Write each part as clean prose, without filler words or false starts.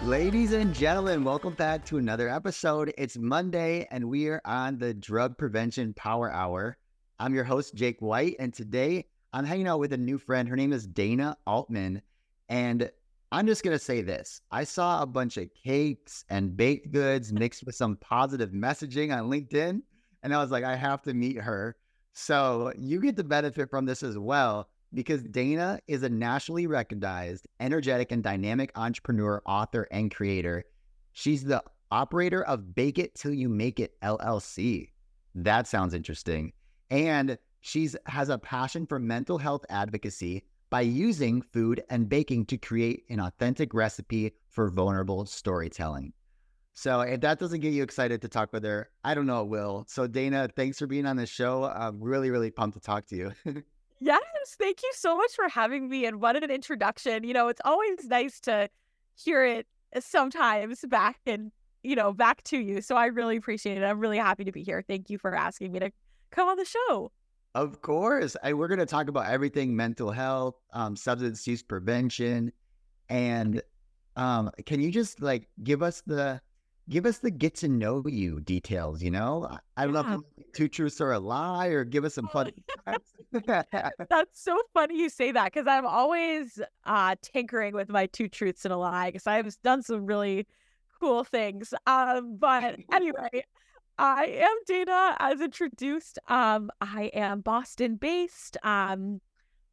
Ladies and gentlemen, welcome back to another episode. It's Monday and we are on the Drug Prevention Power Hour. I'm your host, Jake White, and today I'm hanging out with a new friend. Her name is Dayna Altman. And I'm just going to say this. I saw a bunch of cakes and baked goods mixed with some positive messaging on LinkedIn, and I was like, I have to meet her. So you get to benefit from this as well, because Dayna is a nationally recognized, energetic, and dynamic entrepreneur, author, and creator. She's the operator of Bake It Till You Make It LLC. That sounds interesting. And she has a passion for mental health advocacy by using food and baking to create an authentic recipe for vulnerable storytelling. So if that doesn't get you excited to talk with her, I don't know it will. So Dayna, thanks for being on the show. I'm really, really pumped to talk to you. Yes, thank you so much for having me, and what an introduction. It's always nice to hear it sometimes back to you. So I really appreciate it. I'm really happy to be here. Thank you for asking me to come on the show. Of course. We're going to talk about everything mental health, substance use prevention. And can you just like give us the get to know you details, you know? I don't know if Yeah. you like two truths or a lie, or give us some fun facts. That's so funny you say that, because I'm always tinkering with my two truths and a lie, because I've done some really cool things. But anyway, I am Dayna, as introduced. I am Boston based, born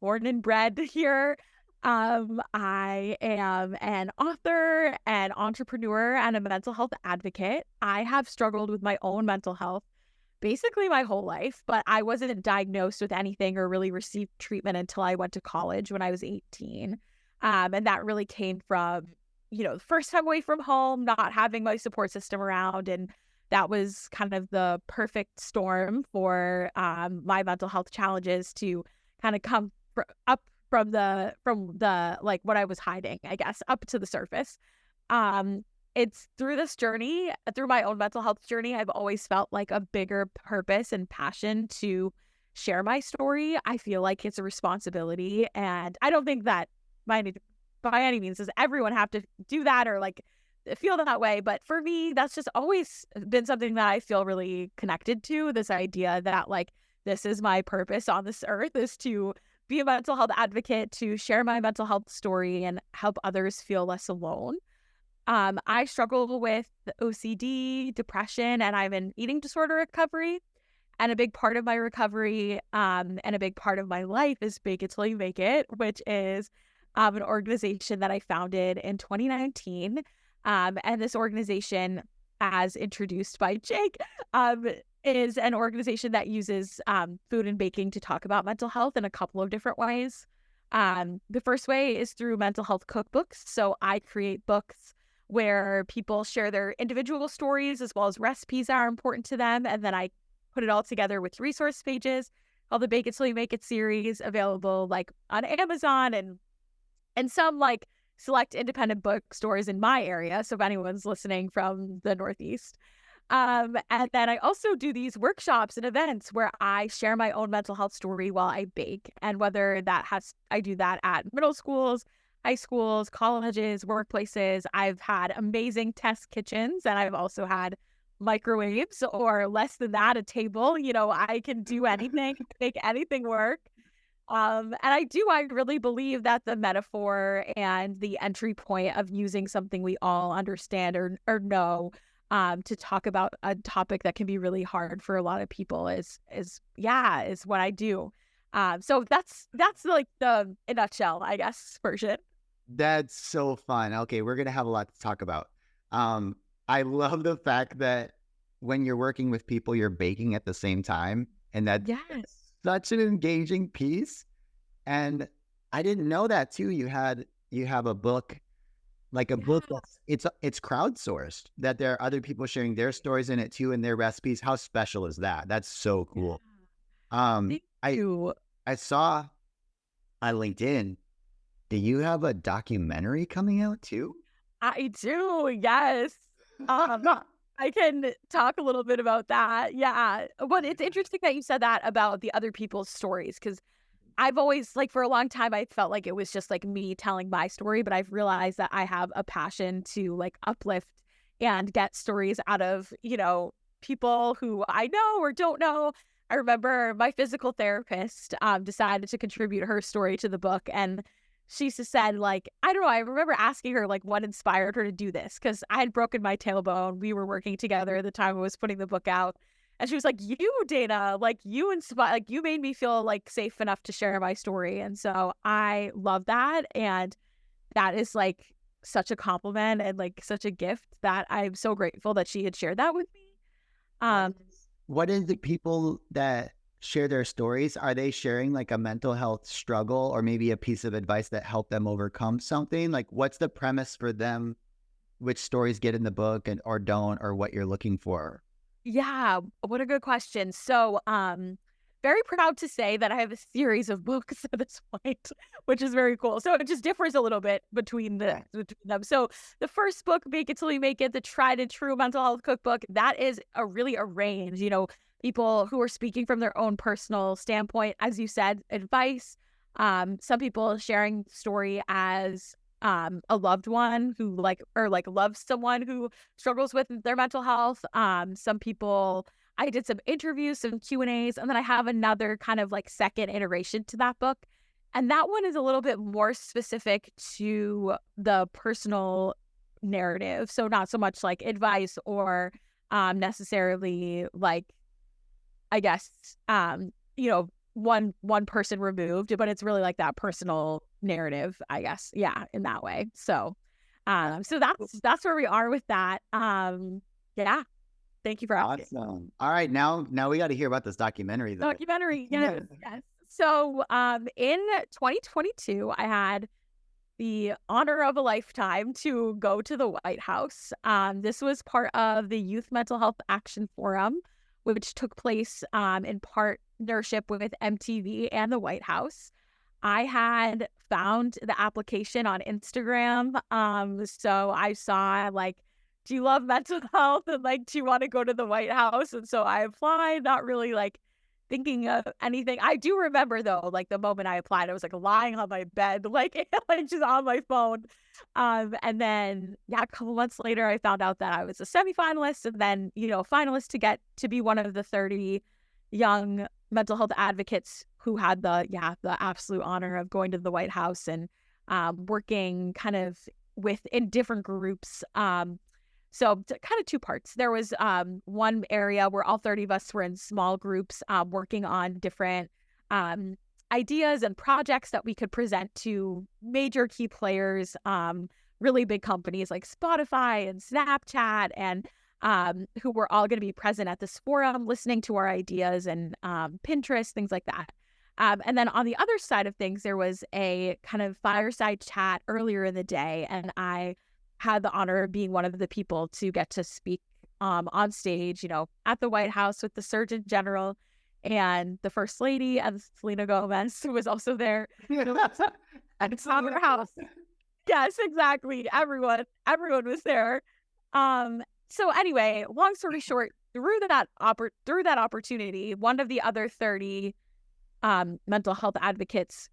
and bred here. I am an author, an entrepreneur, and a mental health advocate. I have struggled with my own mental health basically my whole life, but I wasn't diagnosed with anything or really received treatment until I went to college when I was 18. And that really came from, the first time away from home, not having my support system around. And that was kind of the perfect storm for my mental health challenges to kind of come up from the like what I was hiding, I guess, up to the surface. Um, it's through this journey, through my own mental health journey, I've always felt like a bigger purpose and passion to share my story. I feel like it's a responsibility, and I don't think that by any means does everyone have to do that or like feel that way. But for me, that's just always been something that I feel really connected to. This idea that like this is my purpose on this earth, is to be a mental health advocate, to share my mental health story and help others feel less alone. I struggle with OCD, depression, and I'm in eating disorder recovery. And a big part of my recovery, and a big part of my life is Bake It Till You Make It, which is an organization that I founded in 2019. And this organization, as introduced by Jake, is an organization that uses food and baking to talk about mental health in a couple of different ways. The first way is through mental health cookbooks. So I create books where people share their individual stories as well as recipes that are important to them. And then I put it all together with resource pages called the Bake It Till You Make It series, available like on Amazon and some like select independent bookstores in my area. So if anyone's listening from the Northeast. And then I also do these workshops and events where I share my own mental health story while I bake. And I do that at middle schools, high schools, colleges, workplaces. I've had amazing test kitchens, and I've also had microwaves, or less than that, a table. I can do anything, make anything work. And I really believe that the metaphor and the entry point of using something we all understand or know, to talk about a topic that can be really hard for a lot of people is what I do. So that's like the, in a nutshell, I guess, version. That's so fun. Okay, we're going to have a lot to talk about. I love the fact that when you're working with people, you're baking at the same time. And that's Yes. such an engaging piece. And I didn't know that too. You have a book, like a book Yeah. it's crowdsourced, that there are other people sharing their stories in it too and their recipes. How special is that? That's so Yeah. cool. Um, Thank I you. I saw on LinkedIn, do you have a documentary coming out too? I do. Yes. Um, I can talk a little bit about that. Yeah. But it's interesting that you said that about the other people's stories, because I've always, like, for a long time, I felt like it was just, like, me telling my story, but I've realized that I have a passion to, like, uplift and get stories out of, people who I know or don't know. I remember my physical therapist decided to contribute her story to the book, and she just said, like, I don't know, I remember asking her, like, what inspired her to do this, because I had broken my tailbone. We were working together at the time I was putting the book out. And she was like, you, Dayna, like, you inspire, like, you made me feel, like, safe enough to share my story. And so I love that. And that is, like, such a compliment and, like, such a gift that I'm so grateful that she had shared that with me. What is the people that share their stories? Are they sharing like a mental health struggle or maybe a piece of advice that helped them overcome something? Like, what's the premise for them? Which stories get in the book and or don't, or what you're looking for? Yeah, what a good question. So, very proud to say that I have a series of books at this point, which is very cool. So it just differs a little bit between them. So the first book, Make It Till You Make It, the tried and true mental health cookbook, that is a range, people who are speaking from their own personal standpoint, as you said, advice. Some people sharing story as a loved one who loves someone who struggles with their mental health. Some people, I did some interviews, some Q&As, and then I have another kind of like second iteration to that book. And that one is a little bit more specific to the personal narrative. So not so much like advice or necessarily like, I guess, one person removed, but it's really like that personal narrative, I guess. Yeah, in that way. So so that's where we are with that. Yeah. Thank you for asking. Awesome. All right, now we got to hear about this documentary though. Documentary, yes, yes. So in 2022, I had the honor of a lifetime to go to the White House. This was part of the Youth Mental Health Action Forum, which took place in partnership with MTV and the White House. I had found the application on Instagram. So I saw like, do you love mental health? And like, do you want to go to the White House? And so I applied, not really like thinking of anything. I do remember though, like the moment I applied, I was like lying on my bed, like, like just on my phone. And then a couple months later, I found out that I was a semifinalist and then, finalist to get to be one of the 30 young mental health advocates who had the absolute honor of going to the White House and working kind of in different groups. So kind of two parts. There was one area where all 30 of us were in small groups working on different ideas and projects that we could present to major key players, really big companies like Spotify and Snapchat, and who were all going to be present at this forum, listening to our ideas, and Pinterest, things like that. And then on the other side of things, there was a kind of fireside chat earlier in the day, and I had the honor of being one of the people to get to speak on stage, at the White House with the Surgeon General and the First Lady, and Selena Gomez, who was also there. At Summer House. Yes, exactly. Everyone was there. So anyway, long story short, through that opportunity, one of the other 30 mental health advocates,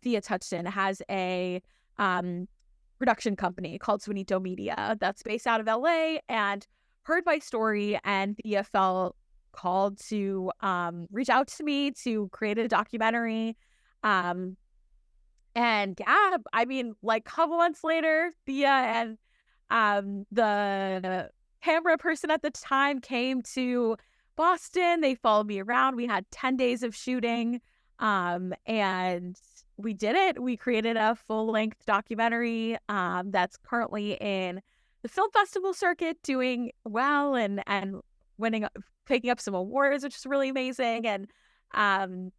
Thea Touchton, has a production company called Swanito Media that's based out of LA, and heard my story, and Thea felt called to reach out to me to create a documentary. And yeah, I mean, like a couple months later, Thea and the camera person at the time came to Boston. They followed me around. We had 10 days of shooting. And we did it. We created a full-length documentary that's currently in the film festival circuit, doing well and picking up some awards, which is really amazing. And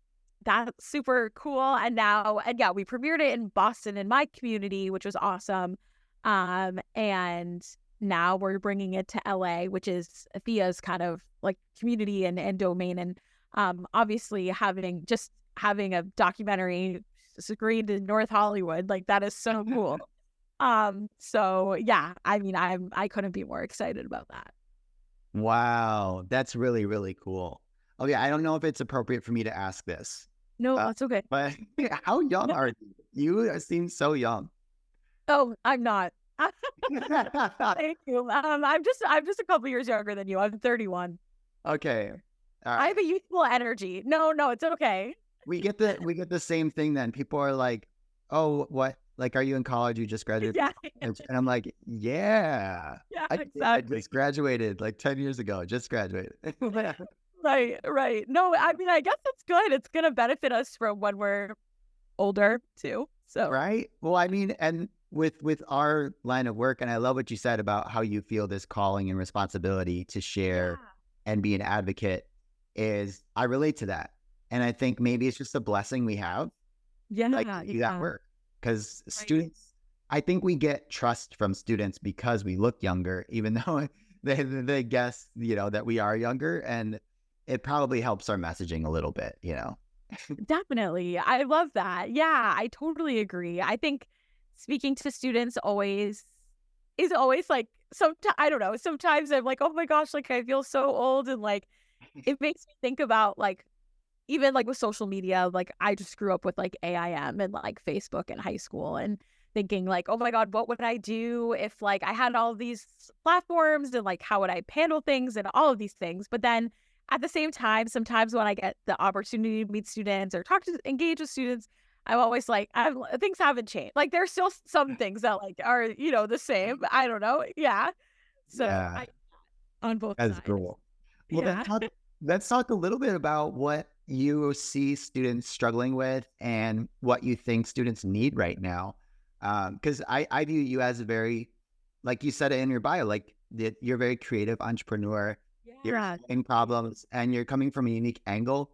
that's super cool. And we premiered it in Boston in my community, which was awesome. And now we're bringing it to LA, which is Thea's kind of like community and domain. And obviously having a documentary screened in North Hollywood, like that is so cool. So yeah, I mean, I couldn't be more excited about that. Wow, that's really, really cool. Okay, I don't know if it's appropriate for me to ask this, No, Uh, that's okay. but how young No. are you? You seem so young. Oh, I'm not. Thank you. I'm just a couple years younger than you. I'm 31. Okay. All I have right. a youthful energy. No, no, it's okay. We get the same thing then. People are like, "Oh, what? Like, are you in college? You just graduated from Yeah, college?" And I'm like, "Yeah, yeah, I did. I exactly. just graduated like 10 years ago. Just graduated." Right, right. No, I mean, I guess that's good. It's gonna benefit us from when we're older too. So Right? Well, I mean, and with our line of work, and I love what you said about how you feel this calling and responsibility to share yeah, and be an advocate is I relate to that. And I think maybe it's just a blessing we have, like yeah, to do that yeah. work. Because Right. students, I think we get trust from students because we look younger, even though they guess, that we are younger. And it probably helps our messaging a little bit. Definitely. I love that. Yeah, I totally agree. I think speaking to students always is always like I don't know. Sometimes I'm like, oh my gosh, like I feel so old, and like it makes me think about like even like with social media, like I just grew up with like AIM and like Facebook in high school and thinking like, oh my God, what would I do if like I had all of these platforms and like how would I handle things and all of these things. But then at the same time, sometimes when I get the opportunity to meet students or engage with students, I'm always like, things haven't changed. Like there's still some things that like are, the same. I don't know. Yeah. So Yeah. I on both That's sides. cool. Well, Yeah. let's talk a little bit about what you see students struggling with and what you think students need right now. Because I view you as a very, like you said it in your bio, like you're a very creative entrepreneur. You're Yeah. solving problems and you're coming from a unique angle,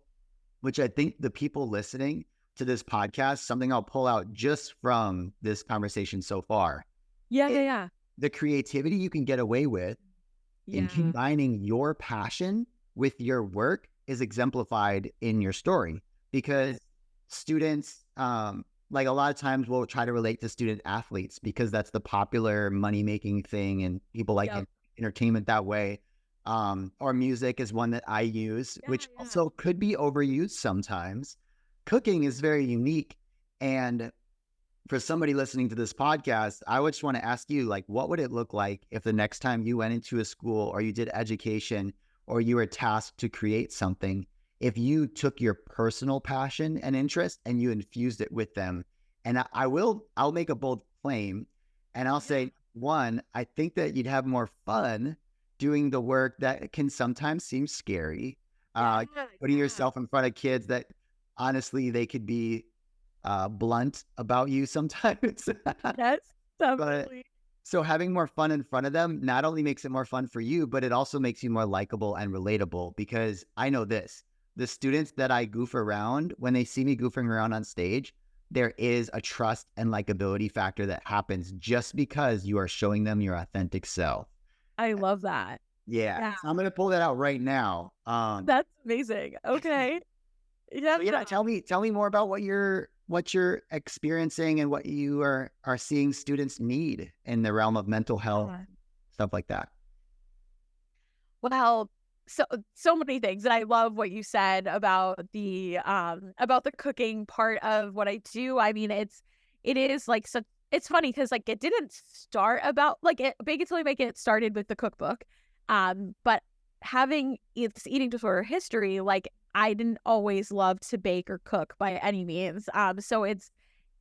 which I think the people listening to this podcast, something I'll pull out just from this conversation so far, Yeah. Yeah. it, Yeah. the creativity you can get away with in Yeah. combining your passion with your work is exemplified in your story because students like a lot of times will try to relate to student athletes because that's the popular money making thing and people like Yep. entertainment that way, or music is one that I use, Yeah, which yeah. also could be overused sometimes. Cooking is very unique, and for somebody listening to this podcast, I would just want to ask you, like, what would it look like if the next time you went into a school or you did education or you were tasked to create something, if you took your personal passion and interest and you infused it with them? And I'll make a bold claim and I'll Yeah. say, one, I think that you'd have more fun doing the work that can sometimes seem scary, Yeah, putting yeah. yourself in front of kids that honestly they could be blunt about you sometimes. Yes, But definitely. so having more fun in front of them not only makes it more fun for you, but it also makes you more likable and relatable because I know this. The students that I goof around, when they see me goofing around on stage, there is a trust and likability factor that happens just because you are showing them your authentic self. I love that. Yeah. Yeah, So I'm gonna pull that out right now. that's amazing. Okay. Yeah, So yeah, no. tell me more about what you're experiencing and what you are seeing students need in the realm of mental health, Yeah. stuff like that. Well, so many things, and I love what you said about the cooking part of what I do. I mean, it is like such it's funny because like it didn't start about like it Bake It Till You Make It started with the cookbook. But having its eating disorder history, like I didn't always love to bake or cook by any means. So it's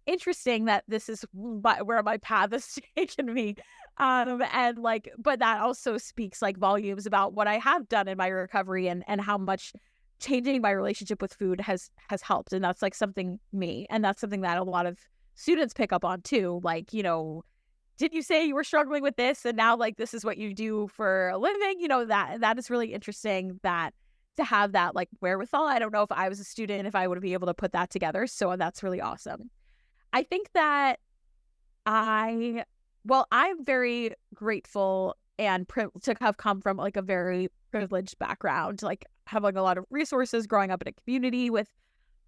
interesting that this is where my path has taken me. And like, but that also speaks like volumes about what I have done in my recovery and how much changing my relationship with food has helped. And that's like something me, and that's something that a lot of students pick up on too. Like, did you say you were struggling with this and now like this is what you do for a living? That is really interesting that to have that like wherewithal. I don't know if I was a student if I would be able to put that together. So that's really awesome. I think that I I'm very grateful and to have come from like a very privileged background, like having a lot of resources, growing up in a community with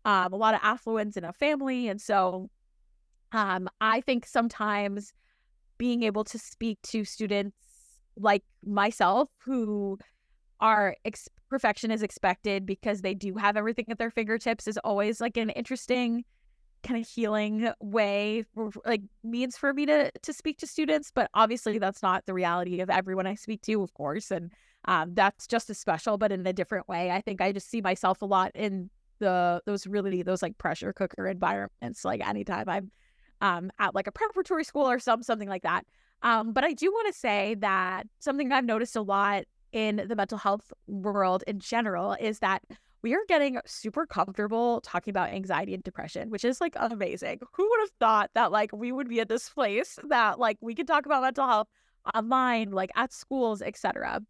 a lot of affluence in a family, and so I think sometimes being able to speak to students like myself who are perfection is expected because they do have everything at their fingertips is always like an interesting kind of healing way, like means for me to speak to students. But obviously that's not the reality of everyone I speak to, of course. And that's just as special, but in a different way. I think I just see myself a lot in those like pressure cooker environments, like anytime I'm at like a preparatory school or something like that. But I do want to say that something I've noticed a lot in the mental health world in general is that we are getting super comfortable talking about anxiety and depression, which is like amazing. Who would have thought that like we would be at this place that like we could talk about mental health online, like at schools, etc.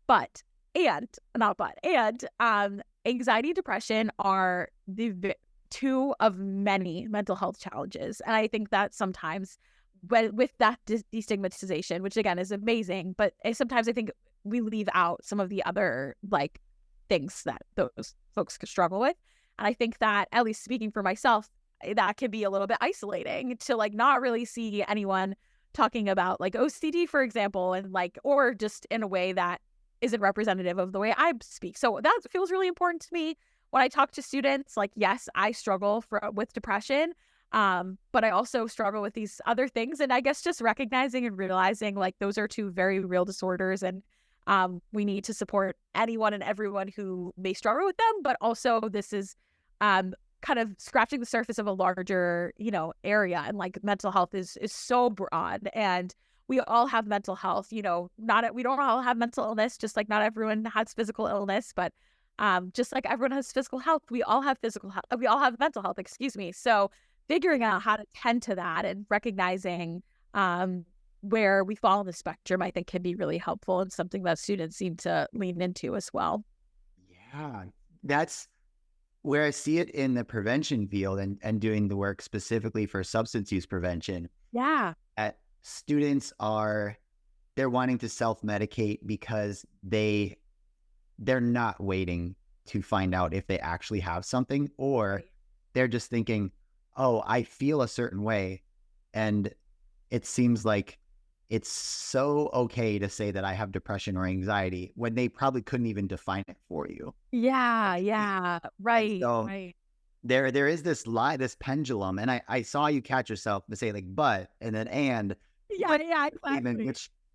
But anxiety and depression are the two of many mental health challenges, and I think that sometimes with that destigmatization, which again is amazing, but sometimes I think we leave out some of the other like things that those folks could struggle with. And I think that, at least speaking for myself, that can be a little bit isolating to like not really see anyone talking about like OCD, for example, and like, or just in a way that isn't representative of the way I speak. So that feels really important to me when I talk to students. Like, yes, I struggle with depression, but I also struggle with these other things. And I guess just recognizing and realizing like those are two very real disorders, and we need to support anyone and everyone who may struggle with them. But also this is kind of scratching the surface of a larger, area. And like mental health is so broad, and we all have mental health, we don't all have mental illness, just like not everyone has physical illness, but just like everyone has physical health, we all have we all have mental health, excuse me. So figuring out how to tend to that and recognizing where we fall on the spectrum, I think can be really helpful, and something that students seem to lean into as well. Yeah, that's where I see it in the prevention field and doing the work specifically for substance use prevention. Yeah. Students they're wanting to self-medicate because they're not waiting to find out if they actually have something, or they're just thinking, oh, I feel a certain way. And it seems like it's so okay to say that I have depression or anxiety when they probably couldn't even define it for you. Yeah. Right. So right. there is this pendulum, and I saw you catch yourself to say like, but, and then, and, Yeah, exactly.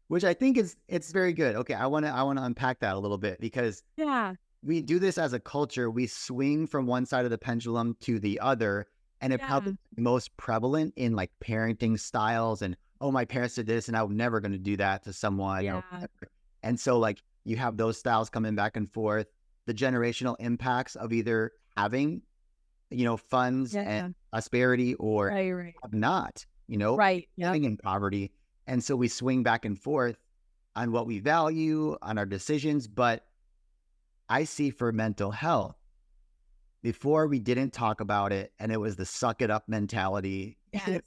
which I think it's very good. Okay. I want to unpack that a little bit, because Yeah. we do this as a culture. We swing from one side of the pendulum to the other, and it probably most prevalent in like parenting styles, and, oh, my parents did this and I'm never going to do that to someone. Yeah. And so like you have those styles coming back and forth, the generational impacts of either having, funds and prosperity, or have not, living in poverty. And so we swing back and forth on what we value, on our decisions. But I see for mental health, before we didn't talk about it, and it was the suck it up mentality. Yes.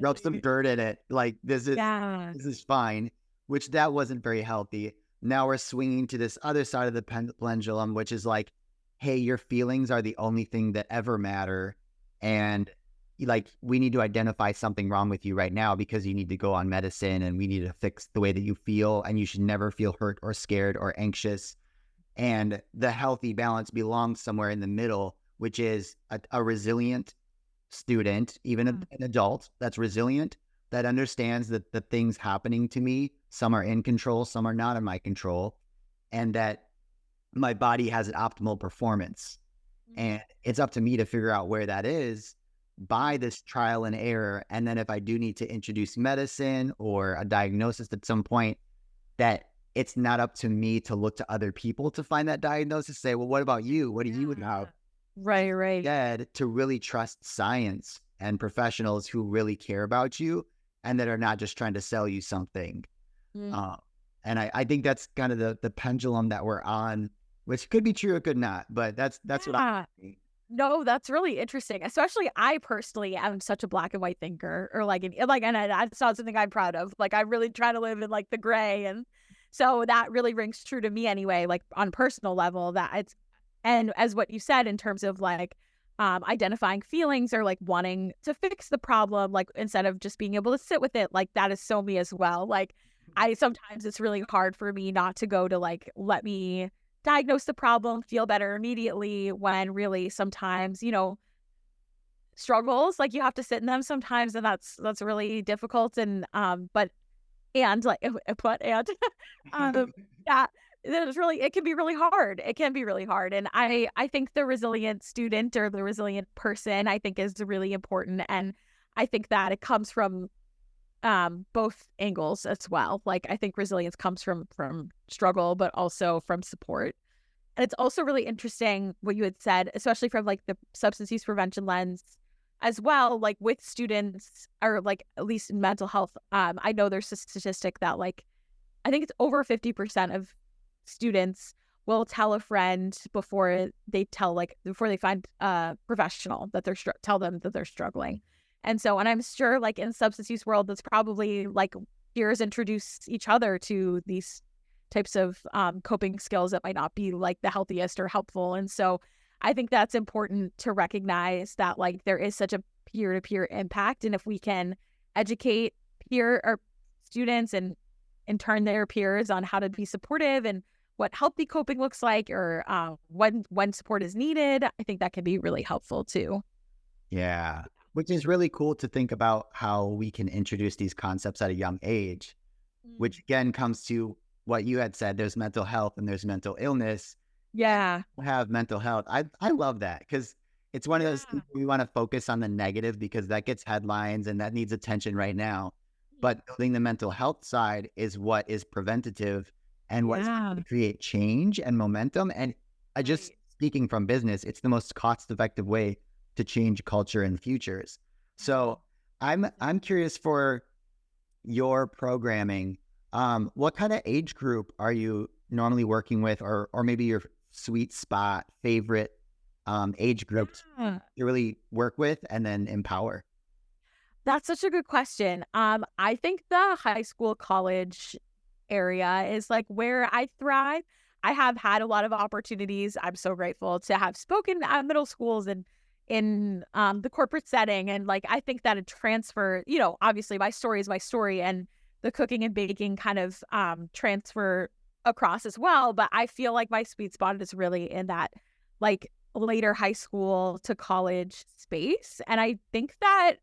Rub some dirt in it. Like, this is fine, which that wasn't very healthy. Now we're swinging to this other side of the pendulum, which is like, hey, your feelings are the only thing that ever matter. And like, we need to identify something wrong with you right now because you need to go on medicine, and we need to fix the way that you feel. And you should never feel hurt or scared or anxious. And the healthy balance belongs somewhere in the middle, which is a resilient student, even an adult that's resilient, that understands that the things happening to me, some are in control, some are not in my control, and that my body has an optimal performance. And it's up to me to figure out where that is by this trial and error. And then if I do need to introduce medicine or a diagnosis at some point, that it's not up to me to look to other people to find that diagnosis, say, well, what about you? What do you have? Right. Instead, to really trust science and professionals who really care about you and that are not just trying to sell you something. And I think that's kind of the pendulum that we're on, which could be true or could not, but that's what I think. No, that's really interesting. Especially, I personally am such a black and white thinker, or and that's not something I'm proud of. Like, I really try to live in like the gray, and so that really rings true to me anyway. Like on personal level, and as what you said in terms of like identifying feelings or like wanting to fix the problem, like instead of just being able to sit with it, like that is so me as well. Like sometimes it's really hard for me not to go to like, let me diagnose the problem, feel better immediately, when really sometimes, struggles, like, you have to sit in them sometimes, and that's really difficult. And and like but and um yeah, there's really it can be really hard. It can be really hard. And I think the resilient student or the resilient person, I think, is really important. And I think that it comes from both angles as well. Like, I think resilience comes from struggle, but also from support. And it's also really interesting what you had said, especially from like the substance use prevention lens as well, like with students, or like at least in mental health. I know there's a statistic that, like, I think it's over 50% of students will tell a friend before they find a professional that tell them that they're struggling. And I'm sure, like, in substance use world, that's probably like peers introduce each other to these types of coping skills that might not be like the healthiest or helpful. And so I think that's important to recognize that, like, there is such a peer-to-peer impact. And if we can educate peer or students, and in turn their peers, on how to be supportive and what healthy coping looks like, or when support is needed, I think that can be really helpful too. Yeah, which is really cool to think about how we can introduce these concepts at a young age, which again comes to what you had said. There's mental health and there's mental illness. Yeah. Have mental health. I love that, because it's one of those Yeah. things we want to focus on the negative because that gets headlines and that needs attention right now. But building the mental health side is what is preventative and what's Yeah. going to create change and momentum. And I just Right. speaking from business, it's the most cost-effective way to change culture and futures. So I'm curious for your programming. What kind of age group are you normally working with, or maybe your sweet spot favorite age groups Yeah. you really work with and then empower? That's such a good question. I think the high school, college area is like where I thrive. I have had a lot of opportunities. I'm so grateful to have spoken at middle schools and in the corporate setting. And like, I think that a transfer, obviously my story is my story, and the cooking and baking kind of transfer across as well. But I feel like my sweet spot is really in that, like, later high school to college space. And I think that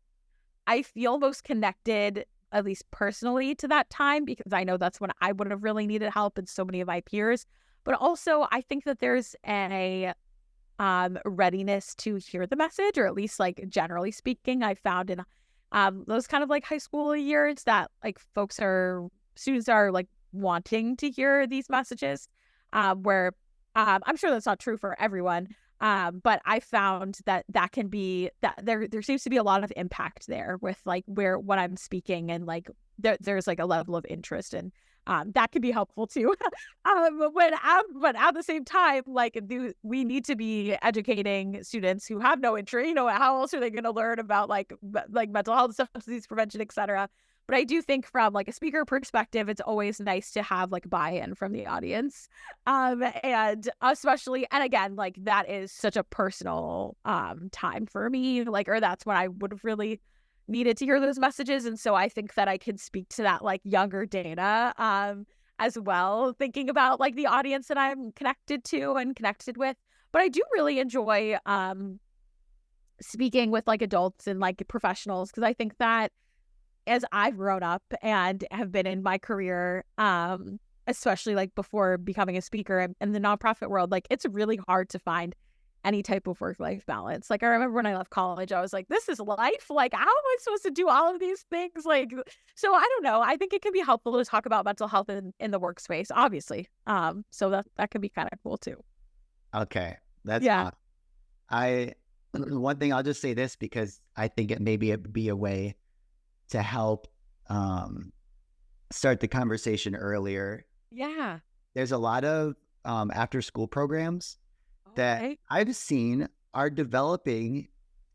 I feel most connected, at least personally, to that time, because I know that's when I would have really needed help, and so many of my peers. But also, I think that there's a readiness to hear the message, or at least, like, generally speaking, I found in those kind of like high school years that, like, students are like wanting to hear these messages, where I'm sure that's not true for everyone. But I found that can be that there seems to be a lot of impact there with like what I'm speaking, and like there's like a level of interest, and that can be helpful too. But at the same time, like, we need to be educating students who have no interest. How else are they going to learn about like mental health, substance use prevention, etc. But I do think from like a speaker perspective, it's always nice to have like buy-in from the audience. And especially, and again, like, that is such a personal time for me, like, or that's when I would have really needed to hear those messages. And so I think that I can speak to that, like, younger Dana as well, thinking about like the audience that I'm connected to and connected with. But I do really enjoy speaking with like adults and like professionals, because I think that as I've grown up and have been in my career, especially like before becoming a speaker in the nonprofit world, like, it's really hard to find any type of work-life balance. Like, I remember when I left college, I was like, this is life? Like, how am I supposed to do all of these things? Like, so I don't know. I think it can be helpful to talk about mental health in the workspace, obviously. So that can be kind of cool too. Okay, that's Yeah. awesome. I one thing I'll just say this, because I think it maybe be a way to help start the conversation earlier. Yeah. There's a lot of after school programs that Okay. I've seen are developing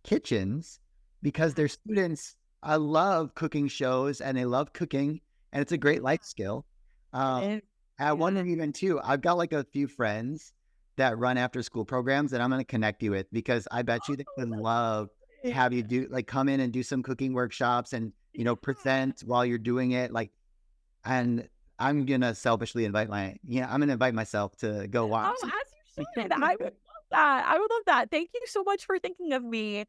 kitchens because their students love cooking shows and they love cooking, and it's a great life skill. It Um, is. I Yeah. wonder even too, I've got like a few friends that run after school programs that I'm going to connect you with, because I bet you they Oh, would that's love to great. have you come in and do some cooking workshops and, Yeah. present while you're doing it. Like, and I'm gonna selfishly I'm gonna invite myself to go Oh, watch. as you should. I would love that. I would love that. Thank you so much for thinking of me.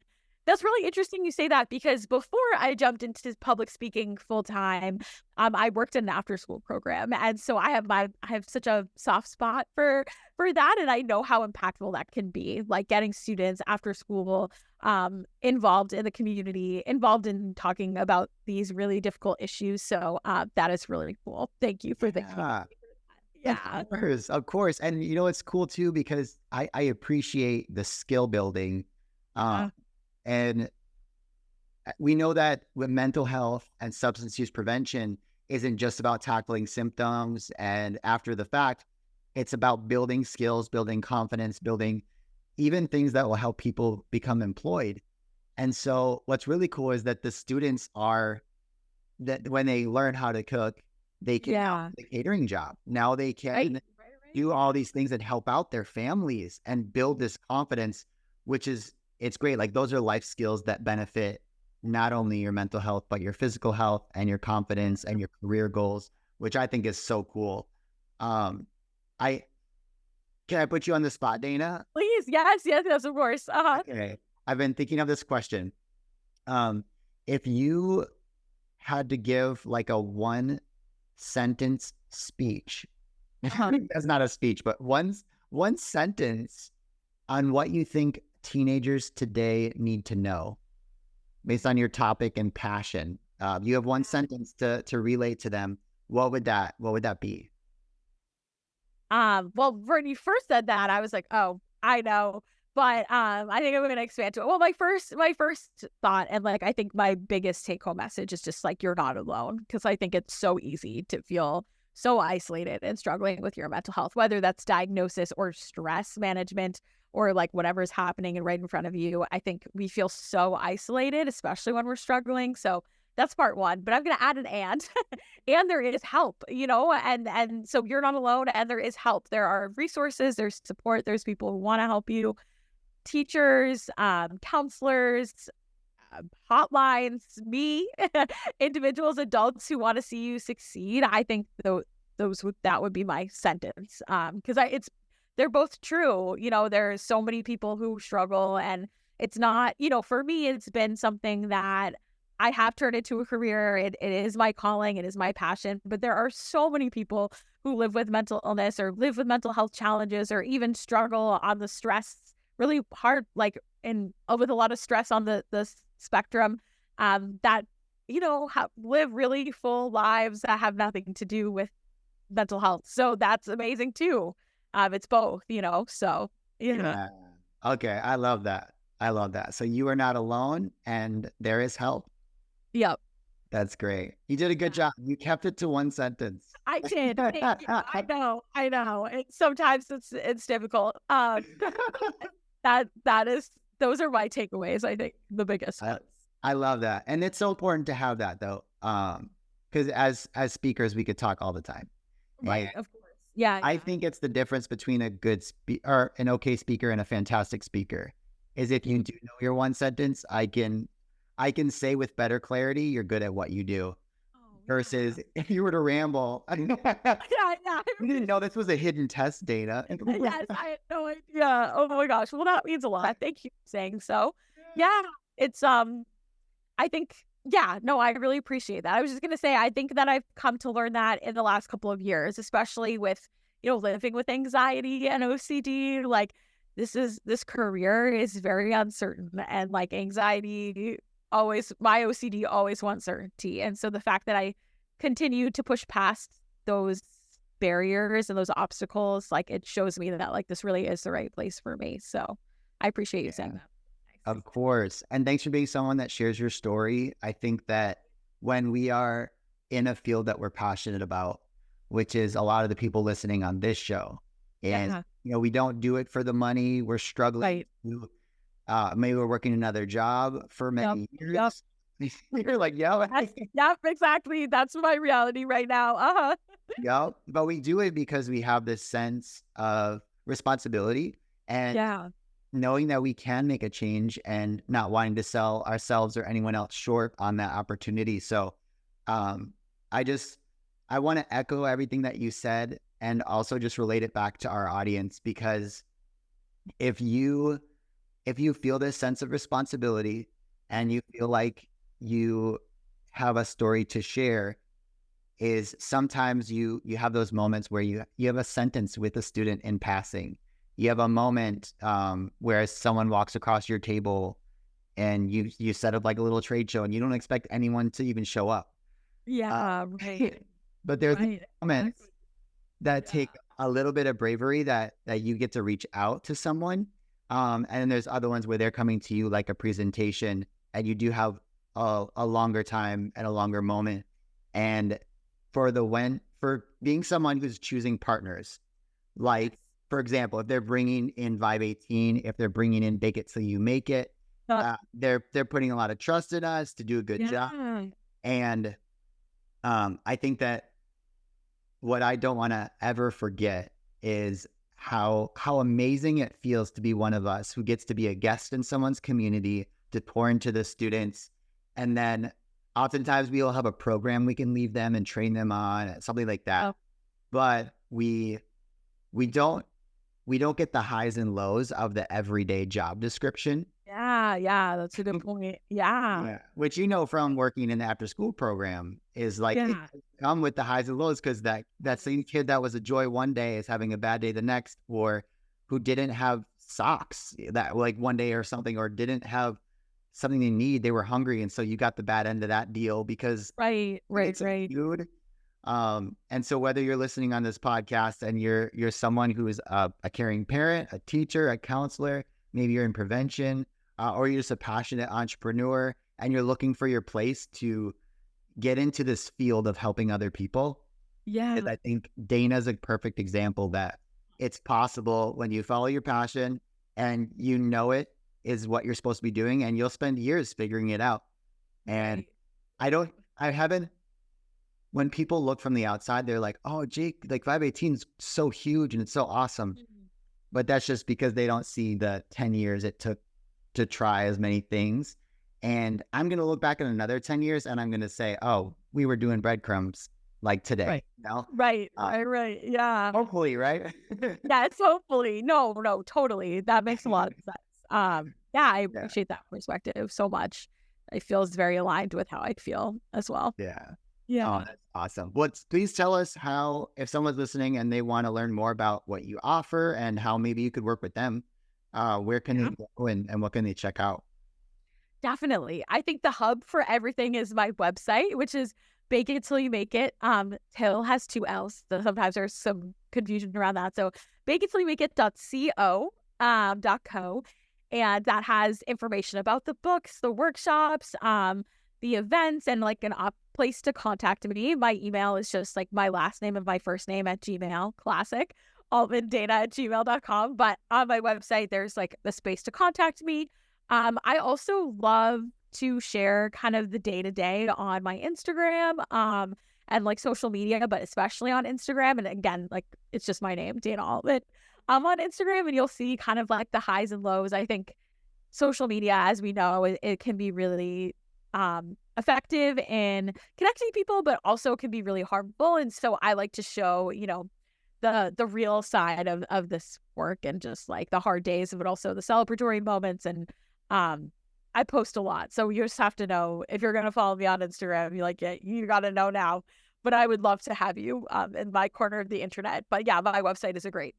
That's really interesting you say that because before I jumped into public speaking full time, I worked in an after school program, and so I have such a soft spot for that, and I know how impactful that can be, like getting students after school involved in the community, involved in talking about these really difficult issues. So that is really cool. Thank you for thinking. Yeah. Yeah. Of course. And it's cool too because I appreciate the skill building. Uh, Yeah. and we know that with mental health and substance use prevention isn't just about tackling symptoms and after the fact, it's about building skills, building confidence, building even things that will help people become employed. And so what's really cool is that the students are that when they learn how to cook, they can now Yeah. get a catering job. Now they Right. can Right. do all these things that help out their families and build this confidence, which is it's great. Like those are life skills that benefit not only your mental health, but your physical health and your confidence and your career goals, which I think is so cool. Um, I can I put you on the spot, Dana? Please, yes, yes, yes, of course. Okay. I've been thinking of this question. Um, if you had to give like a one sentence speech, Uh-huh. that's not a speech, but one sentence on what you think teenagers today need to know based on your topic and passion. You have one sentence to relate to them. What would that be? Well, when you first said that, I was like, "Oh, I know." But I think I'm gonna expand to it. Well, my first thought, and like I think my biggest take home message is just like you're not alone because I think it's so easy to feel so isolated and struggling with your mental health, whether that's diagnosis or stress management or like whatever's happening and right in front of you. I think we feel so isolated, especially when we're struggling. So that's part one. But I'm gonna add an and. And there is help, and so you're not alone and there is help. There are resources, there's support, there's people who want to help you, teachers, counselors, hotlines, me, individuals, adults who want to see you succeed. I think that would be my sentence. Because it's they're both true. There's so many people who struggle, and it's not. For me, it's been something that I have turned into a career. It is my calling. It is my passion. But there are so many people who live with mental illness or live with mental health challenges or even struggle on the stress really hard, like with a lot of stress on the spectrum, that live really full lives that have nothing to do with mental health. So that's amazing too. It's both, so yeah. Yeah. Okay. I love that. I love that. So you are not alone and there is help. Yep. That's great. You did a good job. You kept it to one sentence. I did. Thank you. I know. Sometimes it's difficult. That is those are my takeaways, I think, the biggest I, ones. I love that. And it's so important to have that though. Because as speakers, we could talk all the time. And Right, of course. Yeah, I yeah. think it's the difference between a good or an okay speaker and a fantastic speaker is if you do know your one sentence, I can say with better clarity, you're good at what you do. Oh, yeah. Versus if you were to ramble, Yeah, yeah. you didn't know this was a hidden test, Dana. Yes, I had no idea. Oh my gosh. Well, that means a lot. Thank you for saying so. Yeah, it's I think yeah, no, I really appreciate that. I was just gonna say I think that I've come to learn that in the last couple of years, especially with, living with anxiety and OCD. Like this career is very uncertain and like anxiety always my OCD always wants certainty. And so the fact that I continue to push past those barriers and those obstacles, like it shows me that like this really is the right place for me. So I appreciate you saying Yeah. that. Of course. And thanks for being someone that shares your story. I think that when we are in a field that we're passionate about, which is a lot of the people listening on this show, and Yeah. we don't do it for the money, we're struggling. Right. Maybe we're working another job for Yep. many Yep. years. You're like, yeah, Yep, exactly. That's my reality right now. Uh-huh. yeah. But we do it because we have this sense of responsibility and Yeah. knowing that we can make a change and not wanting to sell ourselves or anyone else short on that opportunity. So um, I just, I want to echo everything that you said and also just relate it back to our audience, because if you feel this sense of responsibility and you feel like you have a story to share, is sometimes you have those moments where you have a sentence with a student in passing. You have a moment where someone walks across your table and you set up like a little trade show and you don't expect anyone to even show up. Yeah, right. But there's Right. moments Exactly. that Yeah. take a little bit of bravery that you get to reach out to someone. And then there's other ones where they're coming to you like a presentation and you do have a longer time and a longer moment. And for being someone who's choosing partners, like, for example, if they're bringing in Vibe 18, if they're bringing in Bake It Till You Make It, Uh, they're putting a lot of trust in us to do a good job. yeah. And I think that what I don't want to ever forget is how amazing it feels to be one of us who gets to be a guest in someone's community, to pour into the students. And then oftentimes we'll have a program we can leave them and train them on, something like that. Oh, But we don't get the highs and lows of the everyday job description. yeah. Yeah. That's a good point. Yeah. Yeah, which from working in the after school program is like it Yeah. come with the highs and lows, because that same kid that was a joy one day is having a bad day the next, or who didn't have socks that like one day or something, or didn't have something they need, they were hungry, and so you got the bad end of that deal because Right. you Right. get some Right. food. And so whether you're listening on this podcast and you're someone who is a caring parent, a teacher, a counselor, maybe you're in prevention, or you're just a passionate entrepreneur and you're looking for your place to get into this field of helping other people, Yeah. is I think Dayna's a perfect example that it's possible when you follow your passion and it is what you're supposed to be doing, and you'll spend years figuring it out. And Right. I haven't, when people look from the outside, they're like, oh, Jake, like 518 is so huge and it's so awesome. Mhm. But that's just because they don't see the 10 years it took to try as many things. And I'm going to look back in another 10 years and I'm going to say, oh, we were doing breadcrumbs like today. Right. Right. Uh, Right. Right. Yeah. hopefully, right? Yes, hopefully. No, no, totally. That makes a lot of sense. Yeah, I Yeah. appreciate that perspective so much. It feels very aligned with how I feel as well. Yeah. Oh, Yeah. that's awesome. Please tell us how, if someone's listening and they want to learn more about what you offer and how maybe you could work with them, where can Yeah. they go and what can they check out? Definitely. I think the hub for everything is my website, which is Bake It Till You Make It. Till has two L's. So sometimes there's some confusion around that. So bake it till you make it.co, .co. And that has information about the books, the workshops, the events, and like an place to contact me. My email is just like my last name and my first name at Gmail. Classic. altmandayna@gmail.com. But on my website, there's like the space to contact me. I also love to share kind of the day-to-day on my Instagram, and like social media, but especially on Instagram. And again, like it's just my name, Dayna Altman. I'm on Instagram and you'll see kind of like the highs and lows. I think social media, as we know, it can be really effective in connecting people, but also can be really harmful. And so I like to show, the real side of this work, and just like the hard days, but also the celebratory moments. And I post a lot. So you just have to know, if you're gonna follow me on Instagram, you like it, you gotta know now. But I would love to have you in my corner of the internet. But yeah, my website's a great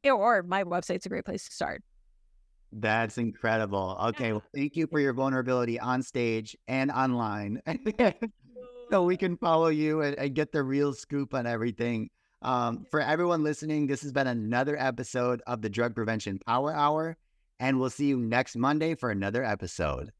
place to start. That's incredible. Okay. Yeah. Well, thank you for your vulnerability on stage and online. So we can follow you and get the real scoop on everything. For everyone listening, this has been another episode of the Drug Prevention Power Hour, and we'll see you next Monday for another episode.